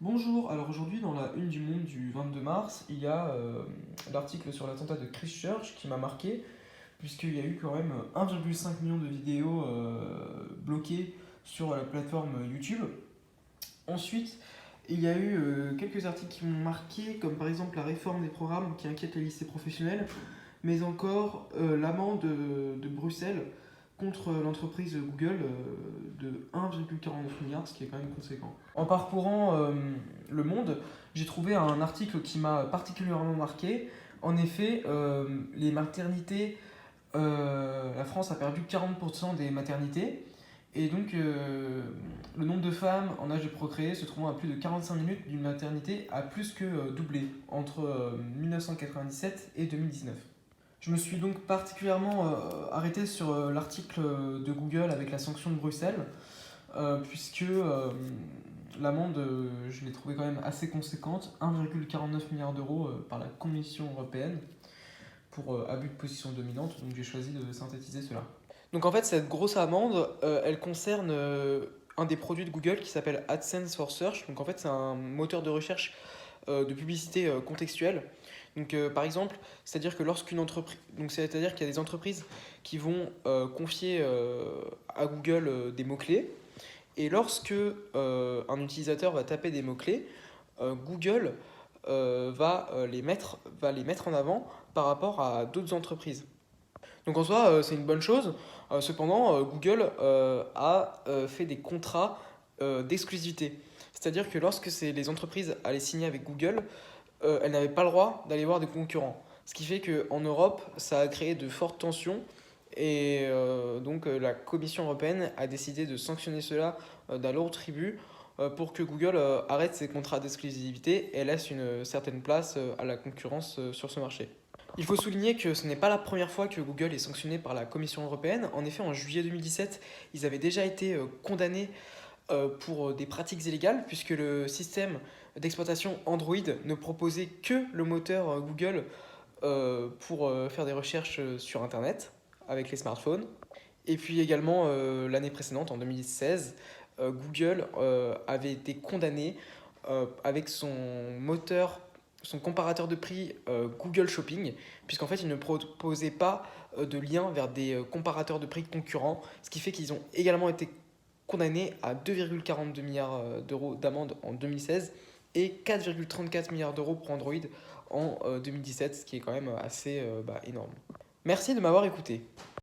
Bonjour, alors aujourd'hui dans la une du Monde du 22 mars, il y a l'article sur l'attentat de Christchurch qui m'a marqué, puisqu'il y a eu quand même 1,5 million de vidéos bloquées sur la plateforme YouTube. Ensuite, il y a eu quelques articles qui m'ont marqué, comme par exemple la réforme des programmes qui inquiète les lycées professionnels, mais encore l'amende de Bruxelles contre l'entreprise Google de 1,49 milliard, ce qui est quand même conséquent. En parcourant le monde, j'ai trouvé un article qui m'a particulièrement marqué. En effet, les maternités, la France a perdu 40% des maternités. Et donc, le nombre de femmes en âge de procréer se trouvant à plus de 45 minutes d'une maternité a plus que doublé entre 1997 et 2019. Je me suis donc particulièrement arrêté sur l'article de Google avec la sanction de Bruxelles, puisque l'amende, je l'ai trouvée quand même assez conséquente, 1,49 milliard d'euros par la Commission européenne pour abus de position dominante, donc j'ai choisi de synthétiser cela. Donc en fait, cette grosse amende, elle concerne un des produits de Google qui s'appelle AdSense for Search. Donc en fait, c'est un moteur de recherche de publicité contextuelle. Donc par exemple, c'est-à-dire que lorsqu'une entreprise, donc c'est-à-dire qu'il y a des entreprises qui vont confier à Google des mots-clés, et lorsque un utilisateur va taper des mots-clés, Google va les mettre en avant par rapport à d'autres entreprises. Donc en soi, c'est une bonne chose. Cependant, Google a fait des contrats d'exclusivité. C'est-à-dire que lorsque les entreprises allaient signer avec Google, elles n'avaient pas le droit d'aller voir des concurrents. Ce qui fait qu'en Europe, ça a créé de fortes tensions. Et donc la Commission européenne a décidé de sanctionner cela d'un lourd tribut pour que Google arrête ses contrats d'exclusivité et laisse une certaine place à la concurrence sur ce marché. Il faut souligner que ce n'est pas la première fois que Google est sanctionné par la Commission européenne. En effet, en juillet 2017, ils avaient déjà été condamnés pour des pratiques illégales, puisque le système d'exploitation Android ne proposait que le moteur Google pour faire des recherches sur Internet avec les smartphones. Et puis également, l'année précédente, en 2016, Google avait été condamné avec son comparateur de prix Google Shopping, puisqu'en fait, il ne proposait pas de lien vers des comparateurs de prix concurrents, ce qui fait qu'ils ont également été condamnés à 2,42 milliards d'euros d'amende en 2016 et 4,34 milliards d'euros pour Android en 2017, ce qui est quand même assez énorme. Merci de m'avoir écouté.